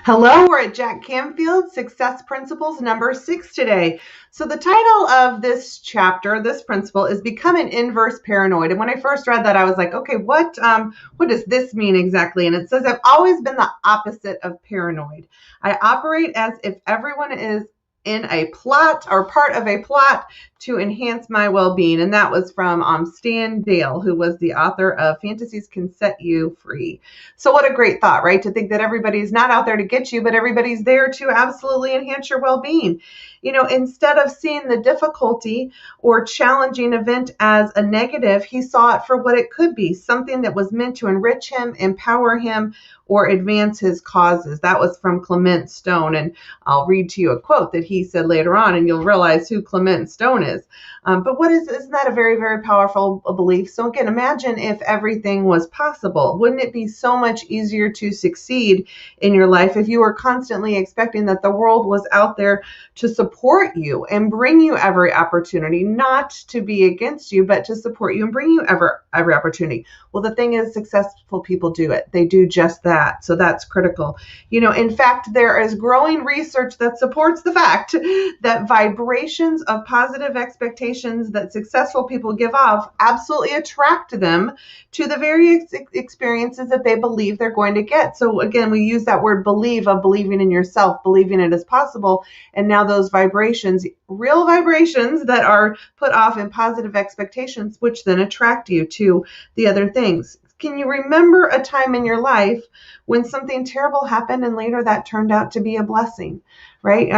Hello, we're at Jack Canfield, Success Principles number 6 today. So the title of this chapter, this principle, is Become an Inverse Paranoid. And when I first read that, I was like, okay, what does this mean exactly? And it says, I've always been the opposite of paranoid. I operate as if everyone is in a plot or part of a plot to enhance my well-being. And that was from Stan Dale, who was the author of Fantasies Can Set You Free. So what a great thought, right? To think that everybody's not out there to get you, but everybody's there to absolutely enhance your well-being. Instead of seeing the difficulty or challenging event as a negative, he saw it for what it could be, something that was meant to enrich him, empower him, or advance his causes. That was from Clement Stone. And I'll read to you a quote that he said later on, and you'll realize who Clement Stone is. But isn't that a very, very powerful belief? So again, imagine if everything was possible. Wouldn't it be so much easier to succeed in your life if you were constantly expecting that the world was out there to support you and bring you every opportunity, not to be against you, but to support you and bring you every opportunity? Well, the thing is, successful people do it. They do just that. So that's critical. In fact, there is growing research that supports the fact that vibrations of positive expectations that successful people give off absolutely attract them to the very experiences that they believe they're going to get. So again, we use that word believe, of believing in yourself, believing it is possible. And now those vibrations, real vibrations that are put off in positive expectations, which then attract you to the other things. Can you remember a time in your life when something terrible happened and later that turned out to be a blessing, right?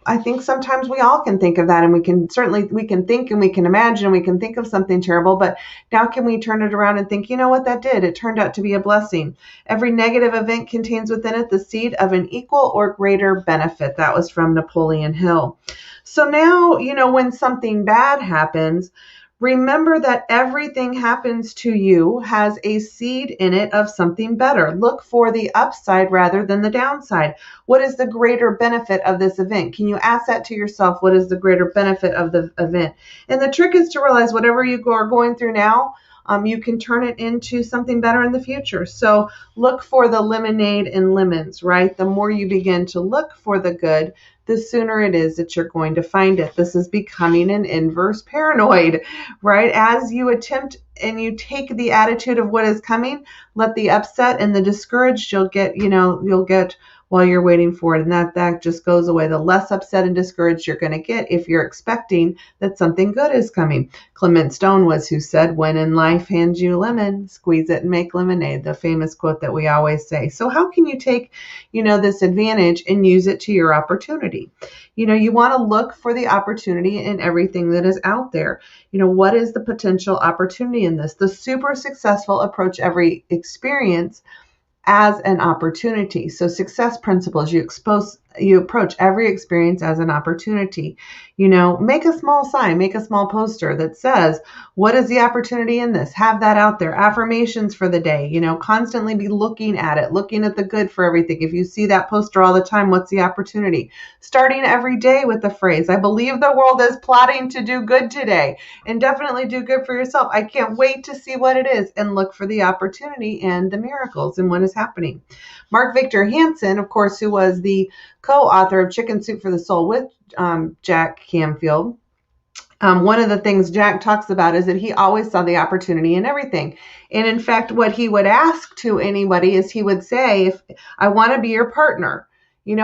I think sometimes we all can think of that, and we can think and we can imagine and we can think of something terrible, but now can we turn it around and think, you know what that did? It turned out to be a blessing. Every negative event contains within it the seed of an equal or greater benefit. That was from Napoleon Hill. So now, when something bad happens, remember that everything happens to you has a seed in it of something better. Look for the upside rather than the downside. What is the greater benefit of this event? Can you ask that to yourself? What is the greater benefit of the event? And the trick is to realize whatever you are going through now, you can turn it into something better in the future. So look for the lemonade and lemons, right? The more you begin to look for the good, the sooner it is that you're going to find it. This is becoming an inverse paranoid, right? As you attempt and you take the attitude of what is coming, let the upset and the discouraged you'll get while you're waiting for it. And that just goes away. The less upset and discouraged you're going to get if you're expecting that something good is coming. Clement Stone was who said, when in life hands you lemon, squeeze it and make lemonade, the famous quote that we always say. So how can you take, this advantage and use it to your opportunity? You want to look for the opportunity in everything that is out there. What is the potential opportunity in this? The super successful approach every experience as an opportunity. So success principles, you approach every experience as an opportunity. Make a small sign, make a small poster that says, what is the opportunity in this? Have that out there. Affirmations for the day, constantly be looking at it, looking at the good for everything. If you see that poster all the time, what's the opportunity? Starting every day with the phrase, I believe the world is plotting to do good today, and definitely do good for yourself. I can't wait to see what it is, and look for the opportunity and the miracles and what is happening. Mark Victor Hansen, of course, who was the co-author of Chicken Soup for the Soul with Jack Canfield. One of the things Jack talks about is that he always saw the opportunity in everything. And in fact, what he would ask to anybody is he would say, if I want to be your partner,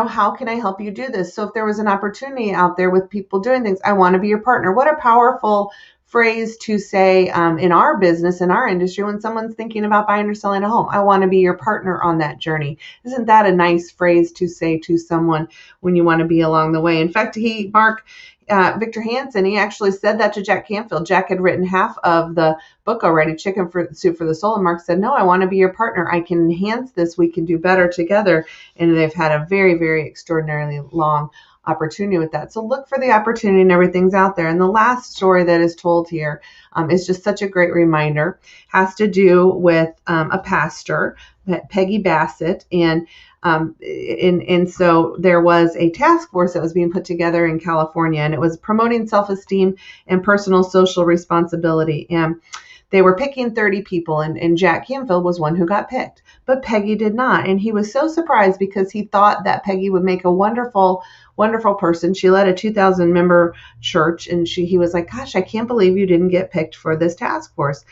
how can I help you do this? So if there was an opportunity out there with people doing things, I want to be your partner. What a powerful phrase to say in our business, in our industry, when someone's thinking about buying or selling a home. I want to be your partner on that journey. Isn't that a nice phrase to say to someone when you want to be along the way? In fact, Victor Hansen, he actually said that to Jack Canfield. Jack had written half of the book already, Chicken Soup for the Soul, and Mark said, no, I want to be your partner. I can enhance this. We can do better together. And they've had a very, very extraordinarily long opportunity with that. So look for the opportunity, and everything's out there. And the last story that is told here is just such a great reminder. Has to do with a pastor, Peggy Bassett, and so there was a task force that was being put together in California, and it was promoting self-esteem and personal social responsibility. And they were picking 30 people, and Jack Canfield was one who got picked, but Peggy did not. And he was so surprised because he thought that Peggy would make a wonderful, wonderful person. She led a 2,000 member church, and he was like, gosh, I can't believe you didn't get picked for this task force.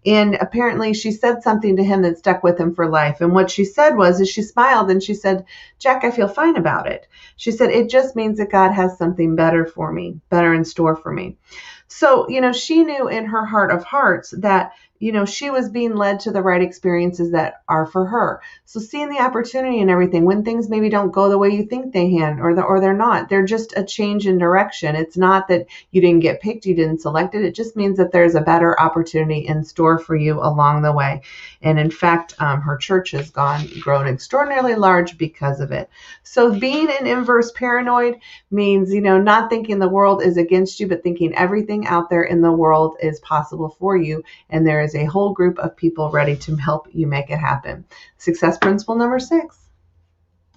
And apparently she said something to him that stuck with him for life. And what she said is she smiled and she said, Jack, I feel fine about it. She said, it just means that God has something better for me, better in store for me. So, she knew in her heart of hearts that, she was being led to the right experiences that are for her. So seeing the opportunity and everything, when things maybe don't go the way you think they can, or they're not, they're just a change in direction. It's not that you didn't get picked, you didn't select it. It just means that there's a better opportunity in store for you along the way. And in fact, her church has grown extraordinarily large because of it. So being an inverse paranoid means, not thinking the world is against you, but thinking everything out there in the world is possible for you. And there is a whole group of people ready to help you make it happen. Success principle number 6.